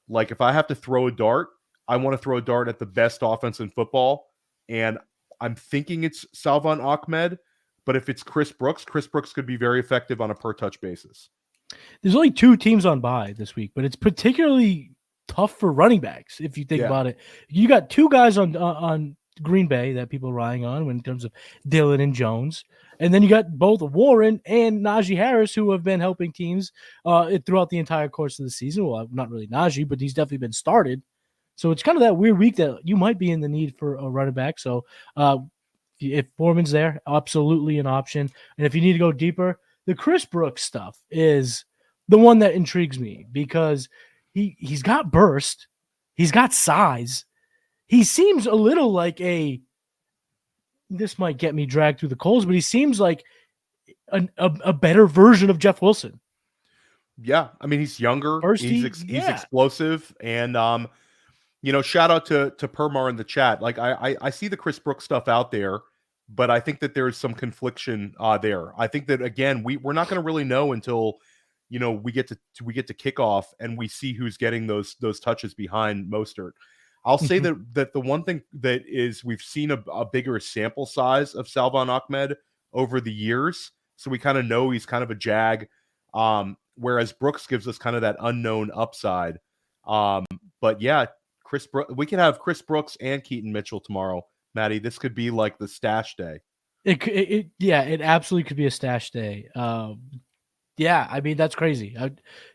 like if I have to throw a dart, I want to throw a dart at the best offense in football. And I'm thinking it's Salvon Ahmed, but if it's Chris Brooks could be very effective on a per touch basis. There's only 2 teams on bye this week, but it's particularly tough for running backs if you think about it. You got 2 guys on Green Bay that people are relying on in terms of Dillon and Jones. And then you got both Warren and Najee Harris, who have been helping teams throughout the entire course of the season. Well, not really Najee, but he's definitely been started. So it's kind of that weird week that you might be in the need for a running back. So if Foreman's there, absolutely an option. And if you need to go deeper, the Chris Brooks stuff is the one that intrigues me because he's got burst. He's got size. He seems a little like this might get me dragged through the coals, but he seems like a better version of Jeff Wilson. Yeah. I mean, he's younger. He's explosive. And, shout out to Permar in the chat. Like I see the Chris Brooks stuff out there, but I think that there's some confliction there. I think that, again, we're not going to really know until, we get to kickoff and we see who's getting those touches behind Mostert. I'll say that the one thing that is we've seen a bigger sample size of Salvon Ahmed over the years. So we kind of know he's kind of a jag. Whereas Brooks gives us kind of that unknown upside. But yeah, we could have Chris Brooks and Keaton Mitchell tomorrow, Matty. This could be like the stash day. It absolutely could be a stash day. Yeah, I mean, that's crazy.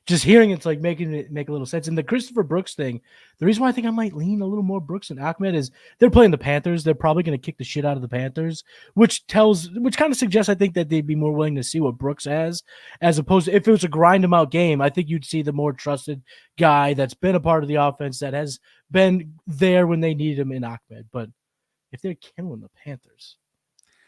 Just hearing it's like making it make a little sense. And the Christopher Brooks thing, the reason why I think I might lean a little more Brooks than Ahmed is they're playing the Panthers. They're probably going to kick the shit out of the Panthers, which kind of suggests, I think, that they'd be more willing to see what Brooks has, as opposed to if it was a grind him out game. I think you'd see the more trusted guy that's been a part of the offense that has been there when they needed him in Ahmed. But if they're killing the Panthers,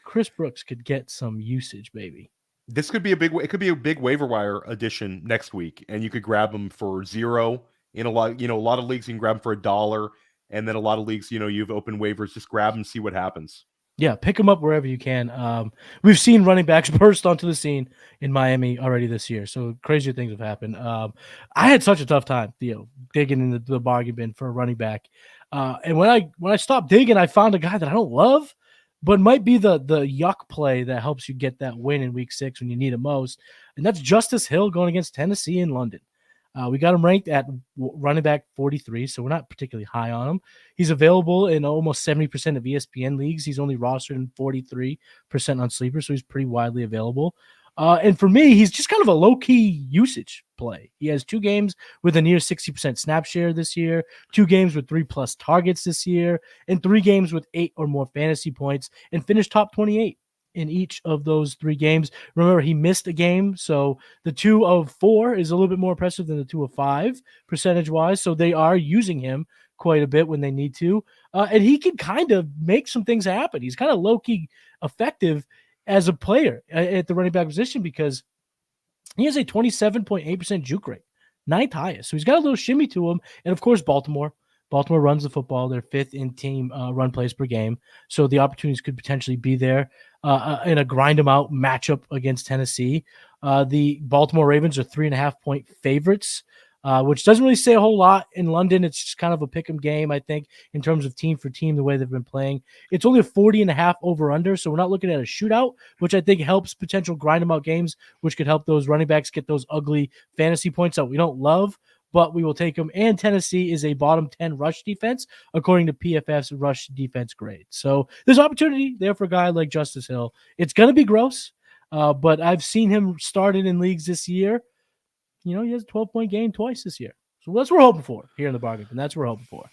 Chris Brooks could get some usage, baby. This could be it could be a big waiver wire addition next week, and you could grab them for $0 in a lot of leagues. You can grab them for $1, and then a lot of leagues, you've opened waivers, just grab them, see what happens. Yeah, pick them up wherever you can. We've seen running backs burst onto the scene in Miami already this year, so crazier things have happened. I had such a tough time, digging into the bargain bin for a running back, and when I stopped digging, I found a guy that I don't love, but might be the yuck play that helps you get that win in week 6 when you need it most. And that's Justice Hill going against Tennessee in London. We got him ranked at running back 43, so we're not particularly high on him. He's available in almost 70% of ESPN leagues. He's only rostered in 43% on Sleeper, so he's pretty widely available. And for me, he's just kind of a low-key usage play. He has 2 games with a near 60% snap share this year, 2 games with 3+ targets this year, and 3 games with 8 or more fantasy points, and finished top 28 in each of those 3 games. Remember, he missed a game, so the 2 of 4 is a little bit more impressive than the 2 of 5 percentage-wise, so they are using him quite a bit when they need to. And he can kind of make some things happen. He's kind of low-key effective as a player at the running back position because he has a 27.8% juke rate, 9th highest. So he's got a little shimmy to him. And of course, Baltimore runs the football. They're 5th in team run plays per game. So the opportunities could potentially be there in a grind them out matchup against Tennessee. The Baltimore Ravens are 3.5-point favorites, which doesn't really say a whole lot. In London, it's just kind of a pick 'em game, I think, in terms of team for team, the way they've been playing. It's only a 40.5 over-under, so we're not looking at a shootout, which I think helps potential grind 'em out games, which could help those running backs get those ugly fantasy points that we don't love, but we will take them. And Tennessee is a bottom 10 rush defense, according to PFF's rush defense grade. So there's opportunity there for a guy like Justice Hill. It's going to be gross, but I've seen him started in leagues this year. He has a 12-point game twice this year. So that's what we're hoping for here in the bargain, and that's what we're hoping for.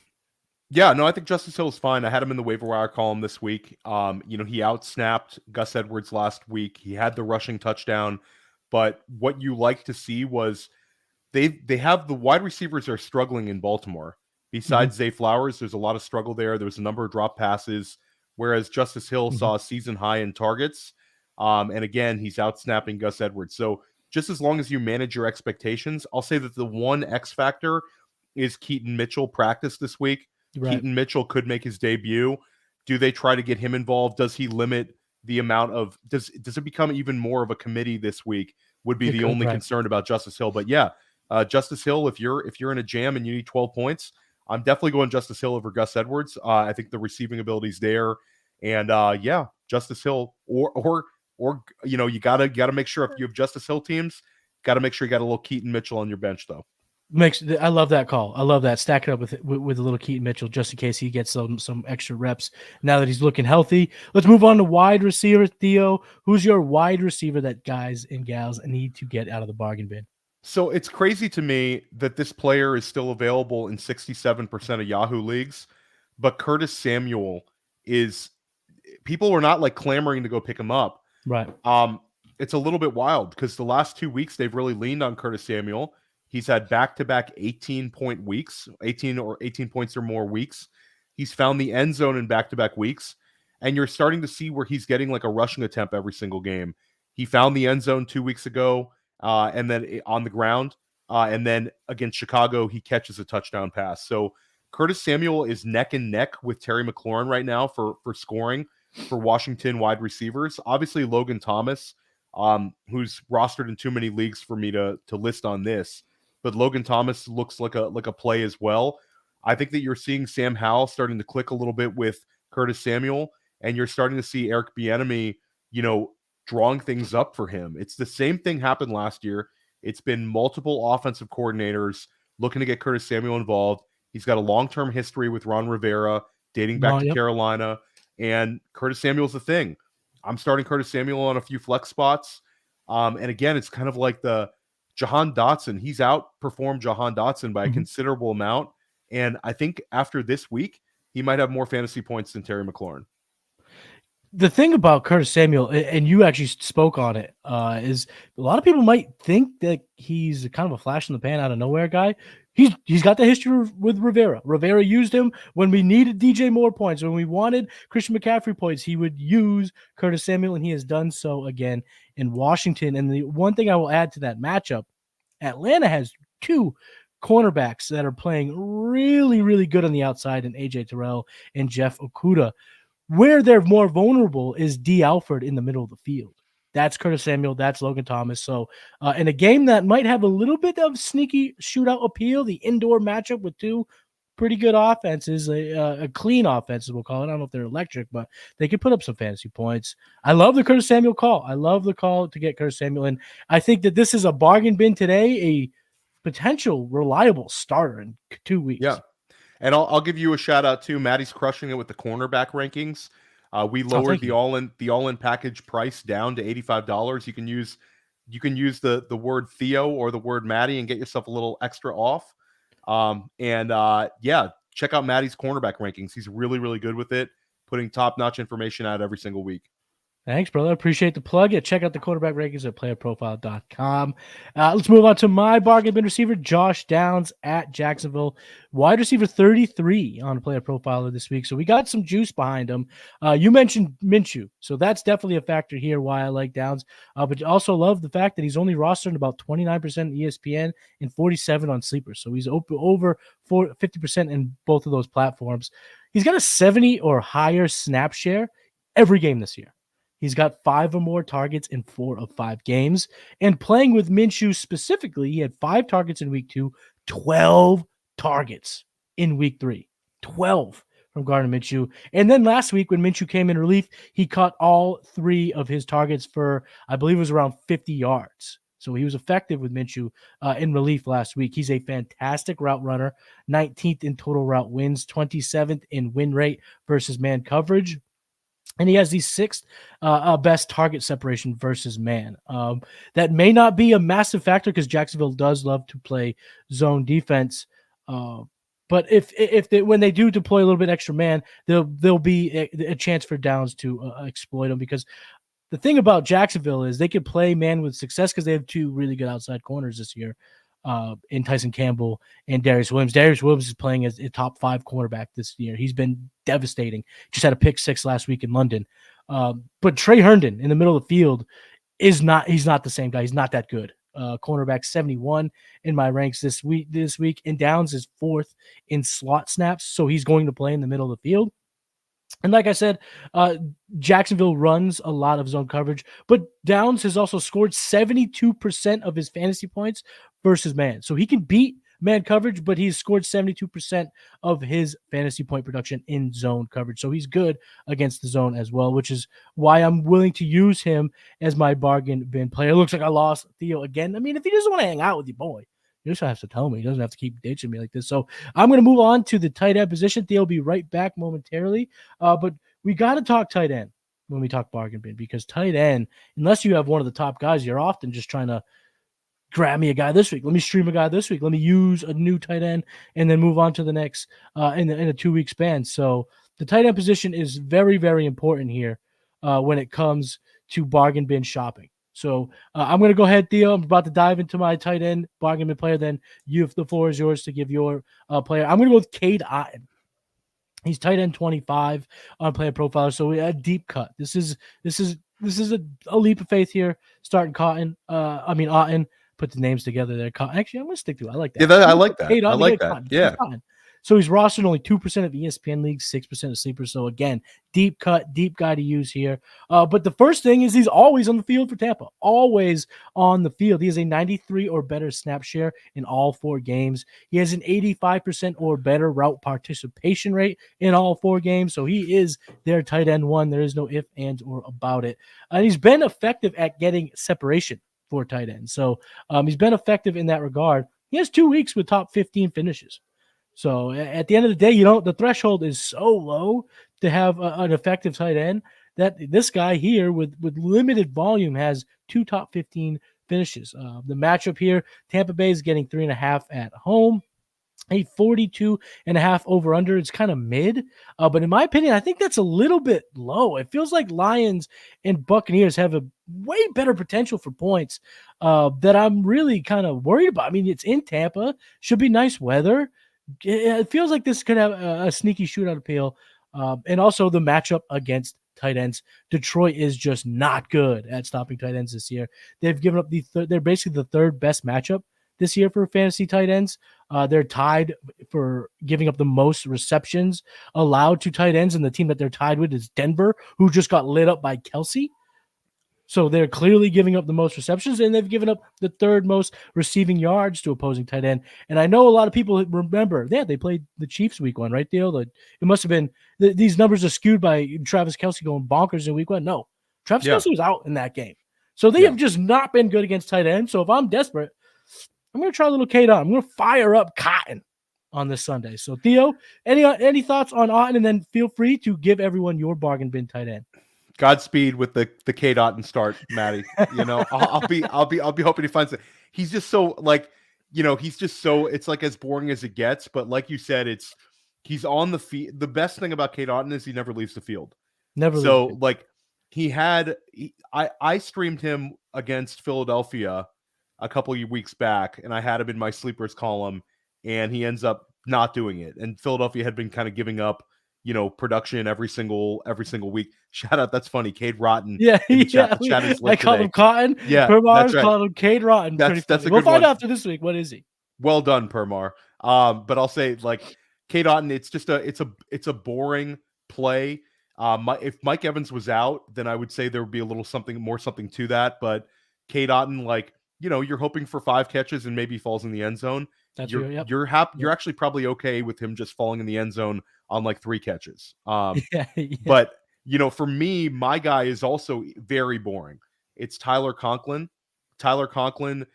Yeah, no, I think Justice Hill is fine. I had him in the waiver wire column this week. He outsnapped Gus Edwards last week. He had the rushing touchdown, but what you like to see was they have the wide receivers are struggling in Baltimore. Besides Zay Flowers, there's a lot of struggle there. There's a number of drop passes, whereas Justice Hill saw a season high in targets. And again, he's outsnapping Gus Edwards. So just as long as you manage your expectations, I'll say that the one X factor is Keaton Mitchell practice this week. Right. Keaton Mitchell could make his debut. Do they try to get him involved? Does he limit the amount of does it become even more of a committee this week? Would be the only concern about Justice Hill. But yeah, Justice Hill, if you're in a jam and you need 12 points, I'm definitely going Justice Hill over Gus Edwards. I think the receiving ability's there. And yeah, Justice Hill or you gotta make sure if you have Justice Hill teams, gotta make sure you got a little Keaton Mitchell on your bench though. I love that call. I love that. Stack it up with a little Keaton Mitchell just in case he gets some extra reps now that he's looking healthy. Let's move on to wide receiver. Theo, who's your wide receiver that guys and gals need to get out of the bargain bin? So it's crazy to me that this player is still available in 67% of Yahoo leagues, but Curtis Samuel is people are not like clamoring to go pick him up. Right. It's a little bit wild because the last 2 weeks they've really leaned on Curtis Samuel. He's had back-to-back 18-point weeks, 18 points or more weeks. He's found the end zone in back-to-back weeks, and you're starting to see where he's getting like a rushing attempt every single game. He found the end zone 2 weeks ago, and then on the ground, and then against Chicago, he catches a touchdown pass. So Curtis Samuel is neck and neck with Terry McLaurin right now for scoring for Washington wide receivers. Obviously, Logan Thomas, who's rostered in too many leagues for me to list on this. But Logan Thomas looks like a play as well. I think that you're seeing Sam Howell starting to click a little bit with Curtis Samuel, and you're starting to see Eric Bieniemy, drawing things up for him. It's the same thing happened last year. It's been multiple offensive coordinators looking to get Curtis Samuel involved. He's got a long-term history with Ron Rivera dating back to Carolina, and Curtis Samuel's the thing. I'm starting Curtis Samuel on a few flex spots. And again, it's kind of like the Jahan Dotson. He's outperformed Jahan Dotson by a considerable amount. And I think after this week, he might have more fantasy points than Terry McLaurin. The thing about Curtis Samuel, and you actually spoke on it, is a lot of people might think that he's kind of a flash in the pan out of nowhere guy. He's got the history with Rivera. Rivera used him when we needed DJ Moore points. When we wanted Christian McCaffrey points, he would use Curtis Samuel, and he has done so again in Washington. And the one thing I will add to that matchup, Atlanta has two cornerbacks that are playing really, really good on the outside in AJ Terrell and Jeff Okudah. Where they're more vulnerable is D. Alford in the middle of the field. That's Curtis Samuel. That's Logan Thomas. So in a game that might have a little bit of sneaky shootout appeal, the indoor matchup with two pretty good offenses, a clean offense, we'll call it. I don't know if they're electric, but they can put up some fantasy points. I love the Curtis Samuel call. I love the call to get Curtis Samuel. And I think that this is a bargain bin today, a potential reliable starter in 2 weeks. Yeah. And I'll give you a shout out too. Matty's crushing it with the cornerback rankings. We lowered the all-in package price down to $85. You can use the word Theo or the word Matty and get yourself a little extra off. Yeah, check out Matty's cornerback rankings. He's really, really good with it, putting top-notch information out every single week. Thanks, brother. Appreciate the plug. Yeah, check out the quarterback rankings at playerprofiler.com. Let's move on to my bargain bin receiver, Josh Downs at Jacksonville. Wide receiver 33 on Player Profiler this week. So we got some juice behind him. You mentioned Minshew. So that's definitely a factor here why I like Downs. But also love the fact that he's only rostered in about 29% ESPN and 47 on Sleeper. So he's over 50% in both of those platforms. He's got a 70 or higher snap share every game this year. He's got 5 or more targets in 4 of 5 games. And playing with Minshew specifically, he had 5 targets in week 2, 12 targets in week 3. 12 from Gardner Minshew. And then last week when Minshew came in relief, he caught all 3 of his targets for, I believe it was around 50 yards. So he was effective with Minshew in relief last week. He's a fantastic route runner, 19th in total route wins, 27th in win rate versus man coverage. And he has the sixth best target separation versus man. That may not be a massive factor because Jacksonville does love to play zone defense. But when they do deploy a little bit extra man, there'll be a chance for Downs to exploit them, because the thing about Jacksonville is they could play man with success because they have two really good outside corners this year, in Tyson Campbell and Darius Williams. Darius Williams is playing as a top 5 cornerback this year. He's been devastating. Just had a pick 6 last week in London. But Trey Herndon in the middle of the field he's not the same guy. He's not that good. Cornerback 71 in my ranks this week, and Downs is 4th in slot snaps, so he's going to play in the middle of the field. And like I said, Jacksonville runs a lot of zone coverage, but Downs has also scored 72% of his fantasy points versus man. So he can beat man coverage, but he's scored 72% of his fantasy point production in zone coverage. So he's good against the zone as well, which is why I'm willing to use him as my bargain bin player. It looks like I lost Theo again. I mean, if he doesn't want to hang out with your boy, you just have to tell me. He doesn't have to keep ditching me like this. So I'm going to move on to the tight end position. Theo will be right back momentarily. But we got to talk tight end when we talk bargain bin, because tight end, unless you have one of the top guys, you're often just trying to grab me a guy this week. Let me stream a guy this week. Let me use a new tight end and then move on to the next in a 2-week span. So the tight end position is very, very important here when it comes to bargain bin shopping. So I'm going to go ahead, Theo. I'm about to dive into my tight end bargain bin player. Then the floor is yours to give your player. I'm going to go with Cade Otton. He's tight end 25 on PlayerProfiler. So a deep cut. This is a leap of faith here. Starting Otton. Put the names together there. Actually, I'm going to stick to it. I like that. Yeah, I like that. I like that. Yeah. So he's rostered only 2% of ESPN leagues, 6% of sleepers. So again, deep cut, deep guy to use here. But the first thing is he's always on the field for Tampa. Always on the field. He has a 93 or better snap share in all 4 games. He has an 85% or better route participation rate in all 4 games. So he is their tight end 1. There is no if, ands, or about it. And he's been effective at getting separation for tight end. So he's been effective in that regard. He has 2 weeks with top 15 finishes. So at the end of the day, the threshold is so low to have an effective tight end that this guy here with limited volume has 2 top 15 finishes. The matchup here, Tampa Bay is getting 3.5 at home. A 42.5 over under. It's kind of mid, but in my opinion, I think that's a little bit low. It feels like Lions and Buccaneers have a way better potential for points that I'm really kind of worried about. I mean, it's in Tampa, should be nice weather. It feels like this could have a sneaky shootout appeal, and also the matchup against tight ends. Detroit is just not good at stopping tight ends this year. They've given up they're basically the 3rd best matchup this year for fantasy tight ends. They're tied for giving up the most receptions allowed to tight ends, and the team that they're tied with is Denver, who just got lit up by Kelsey. So they're clearly giving up the most receptions, and they've given up the 3rd most receiving yards to opposing tight end. And I know a lot of people remember, they played the Chiefs week 1, right, Theo? It must have been these numbers are skewed by Travis Kelsey going bonkers in week 1. No, Travis Kelsey was out in that game. So they have just not been good against tight end. So if I'm desperate, I'm going to try a little Cade Otton. I'm going to fire up Cotton on this Sunday. So Theo, any thoughts on Otton? And then feel free to give everyone your bargain bin tight end. Godspeed with the Cade Otton start, Matty. I'll be hoping he finds it. He's just so it's like as boring as it gets. But like you said, he's on the field. The best thing about Cade Otton is he never leaves the field. Never. So like I streamed him against Philadelphia a couple of weeks back, and I had him in my sleepers column, and he ends up not doing it. And Philadelphia had been kind of giving up production every single week. Shout out, that's funny. Cade Rotten. Yeah, chat is lit I call him Cotton. Yeah, Permar's called him Cade Rotten. That's a we'll good find one. out after this week. What is he? Well done, Permar. But I'll say like Cade Rotten, it's just it's a boring play. If Mike Evans was out, then I would say there would be a little something to that. But Cade Rotten, like you're hoping for 5 catches and maybe falls in the end zone. You're actually probably okay with him just falling in the end zone on like 3 catches. But for me, my guy is also very boring. It's Tyler Conklin. Tyler Conklin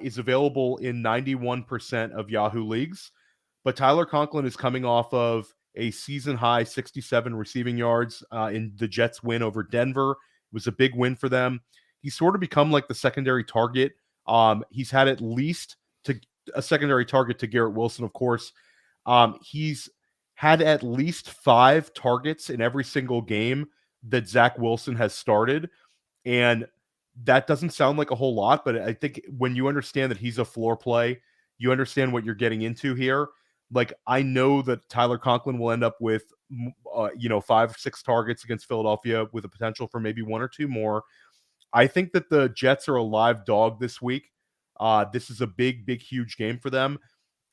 is available in 91% of Yahoo leagues, but Tyler Conklin is coming off of a season high 67 receiving yards in the Jets win over Denver. It was a big win for them. He's sort of become like the secondary target. He's had at least a secondary target to Garrett Wilson, of course. He's had at least 5 targets in every single game that Zach Wilson has started. And that doesn't sound like a whole lot, but I think when you understand that he's a floor play, you understand what you're getting into here. Like, I know that Tyler Conklin will end up with, 5 or 6 targets against Philadelphia with a potential for maybe 1 or 2 more. I think that the Jets are a live dog this week. This is a big, big, huge game for them.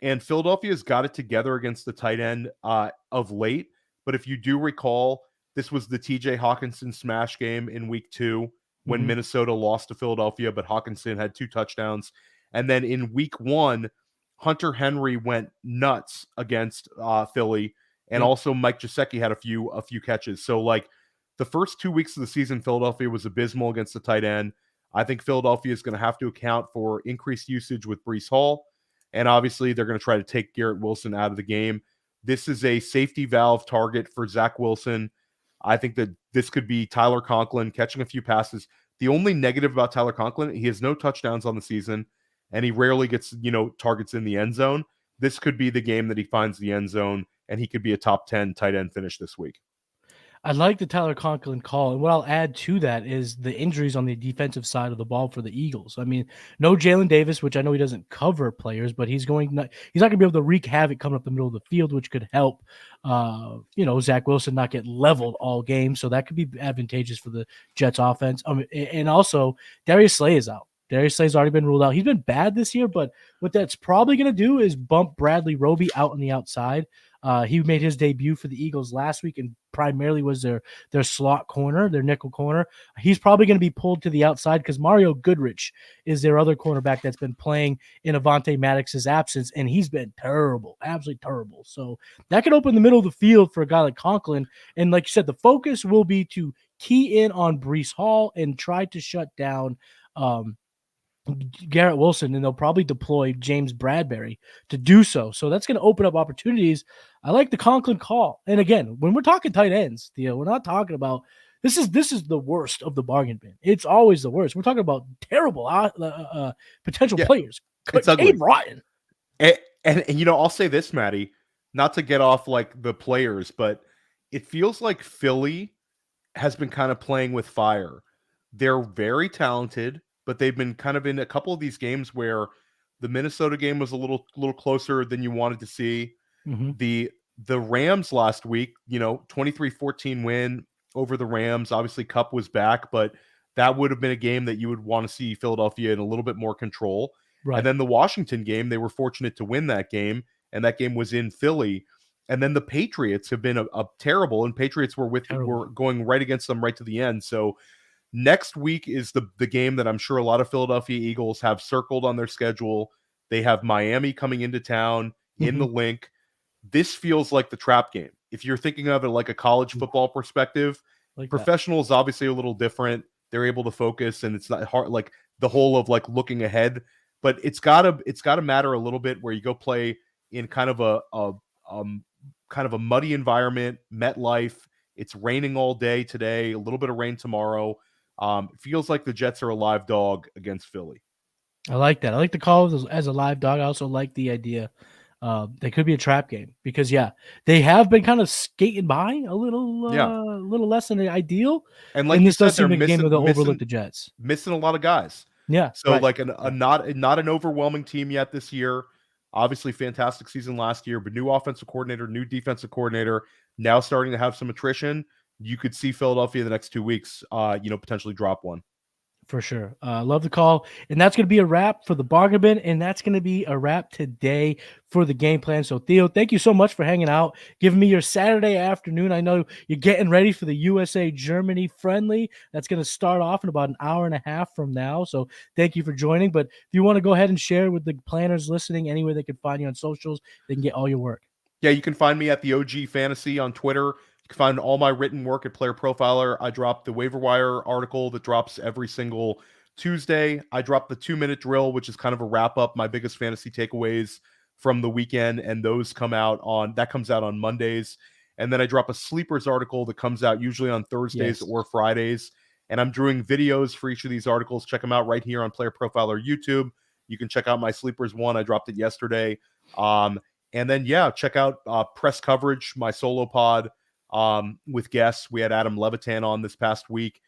And Philadelphia's got it together against the tight end of late. But if you do recall, this was the TJ Hawkinson smash game in week 2 when Minnesota lost to Philadelphia, but Hawkinson had 2 touchdowns. And then in week 1, Hunter Henry went nuts against Philly. And also Mike Gesicki had a few catches. So, like, the first 2 weeks of the season, Philadelphia was abysmal against the tight end. I think Philadelphia is going to have to account for increased usage with Breece Hall. And obviously, they're going to try to take Garrett Wilson out of the game. This is a safety valve target for Zach Wilson. I think that this could be Tyler Conklin catching a few passes. The only negative about Tyler Conklin, he has no touchdowns on the season, and he rarely gets, targets in the end zone. This could be the game that he finds the end zone, and he could be a top 10 tight end finish this week. I like the Tyler Conklin call. And what I'll add to that is the injuries on the defensive side of the ball for the Eagles. I mean, no Jalen Davis, which I know he doesn't cover players, but he's not going to be able to wreak havoc coming up the middle of the field, which could help, Zach Wilson not get leveled all game. So that could be advantageous for the Jets offense. And also Darius Slay is out. Darius Slay's already been ruled out. He's been bad this year, but what that's probably going to do is bump Bradley Roby out on the outside. He made his debut for the Eagles last week and primarily was their slot corner, their nickel corner. He's probably going to be pulled to the outside because Mario Goodrich is their other cornerback that's been playing in Avonte Maddox's absence, and he's been terrible, absolutely terrible. So that could open the middle of the field for a guy like Conklin. And like you said, the focus will be to key in on Breece Hall and try to shut down Garrett Wilson, and they'll probably deploy James Bradbury to do so. So that's going to open up opportunities. I like the Conklin call. And again, when we're talking tight ends, Theo, we're not talking about this is the worst of the bargain bin. It's always the worst. We're talking about terrible potential players. It's ugly. Rotten. And I'll say this, Matty, not to get off like the players, but it feels like Philly has been kind of playing with fire. They're very talented, but they've been kind of in a couple of these games where the Minnesota game was a little closer than you wanted to see. The Rams last week, 23-14 win over the Rams. Obviously, Kupp was back, but that would have been a game that you would want to see Philadelphia in a little bit more control. Right. And then the Washington game, they were fortunate to win that game, and that game was in Philly. And then the Patriots have been a terrible, and Patriots were going right against them right to the end. So next week is the game that I'm sure a lot of Philadelphia Eagles have circled on their schedule. They have Miami coming into town in the Link. This feels like the trap game. If you're thinking of it like a college football perspective, professional is obviously a little different. They're able to focus, and it's not hard, like the whole of like looking ahead. But it's gotta matter a little bit where you go play in kind of a muddy environment, MetLife. It's raining all day today, a little bit of rain tomorrow. It feels like the Jets are a live dog against Philly. I like that. I like the call as a live dog. I also like the idea. They could be a trap game because they have been kind of skating by a little less than the ideal. And like you said, they're game where they'll overlook the Jets. Missing a lot of guys. Yeah. So like not an overwhelming team yet this year. Obviously fantastic season last year, but new offensive coordinator, new defensive coordinator, now starting to have some attrition. You could see Philadelphia the next 2 weeks, potentially drop one. For sure. Love the call. And that's going to be a wrap for the bargain bin. And that's going to be a wrap today for the game plan. So, Theo, thank you so much for hanging out, giving me your Saturday afternoon. I know you're getting ready for the USA-Germany friendly. That's going to start off in about an hour and a half from now. So thank you for joining. But if you want to go ahead and share with the planners listening, anywhere they can find you on socials, they can get all your work. Yeah, you can find me at the OG Fantasy on Twitter. You can find all my written work at Player Profiler. I drop the waiver wire article that drops every single Tuesday. I drop the 2-minute drill, which is kind of a wrap up, my biggest fantasy takeaways from the weekend, and those comes out on Mondays. And then I drop a sleepers article that comes out usually on Thursdays or Fridays. And I'm doing videos for each of these articles. Check them out right here on Player Profiler YouTube. You can check out my sleepers one. I dropped it yesterday. And then, check out Press Coverage, my solo pod with guests. We had Adam Levitan on this past week.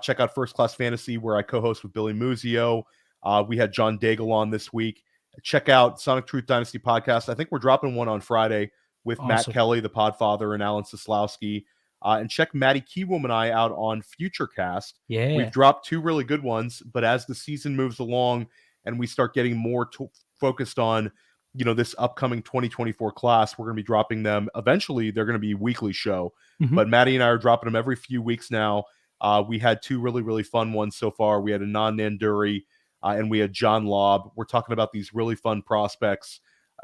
Check out First Class Fantasy, where I co-host with Billy Muzio. We had John Daigle on this week. Check out Sonic Truth Dynasty podcast. I think we're dropping one on Friday with Matt Kelly, the Podfather, and Alan Soslowski. And check Matty Kiwoom and I out on Futurecast. Yeah. We've dropped 2 really good ones, but as the season moves along and we start getting more focused on, this upcoming 2024 class, we're going to be dropping them. Eventually, they're going to be weekly show. But Matty and I are dropping them every few weeks now. We had 2 really, really fun ones so far. We had Anand Nanduri and we had John Lobb. We're talking about these really fun prospects.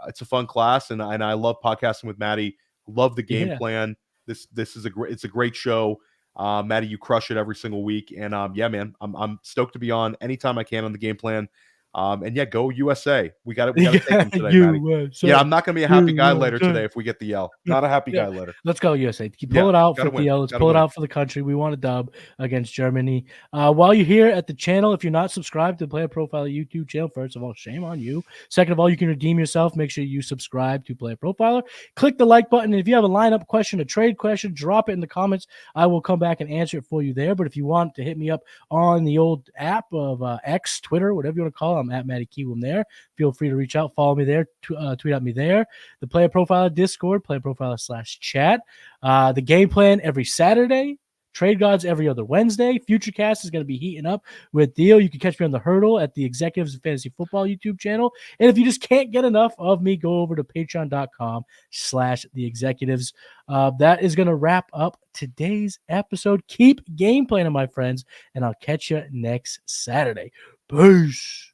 It's a fun class, and I love podcasting with Matty. Love the game plan. This is it's a great show. Matty, you crush it every single week, and man, I'm stoked to be on anytime I can on the game plan. And go USA. We got to take them today, Matty. Yeah, I'm not going to be a happy guy later today if we get the L. Not a happy guy later. Let's go USA. Pull it out for the L. Let's pull it out for the country. We want a dub against Germany. While you're here at the channel, if you're not subscribed to the Player Profiler YouTube channel, first of all, shame on you. Second of all, you can redeem yourself. Make sure you subscribe to Player Profiler. Click the like button. And if you have a lineup question, a trade question, drop it in the comments. I will come back and answer it for you there. But if you want to hit me up on the old app of X, Twitter, whatever you want to call it, I'm at Matty Kiwoom there. Feel free to reach out, follow me there, tweet at me there. The Player Profiler Discord, Player Profiler /chat. The game plan every Saturday. Trade Gods every other Wednesday. Futurecast is going to be heating up with Theo. You can catch me on the Hurdle at the Executives of Fantasy Football YouTube channel. And if you just can't get enough of me, go over to patreon.com/theexecutives. That is going to wrap up today's episode. Keep game planning, my friends, and I'll catch you next Saturday. Peace.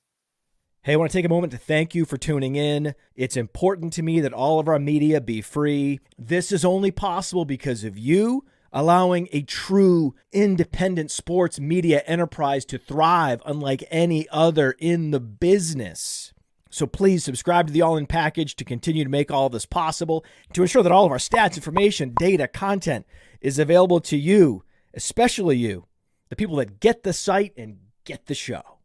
Hey, I want to take a moment to thank you for tuning in. It's important to me that all of our media be free. This is only possible because of you, allowing a true independent sports media enterprise to thrive unlike any other in the business. So please subscribe to the All In Package to continue to make all of this possible, to ensure that all of our stats, information, data, content is available to you, especially you, the people that get the site and get the show.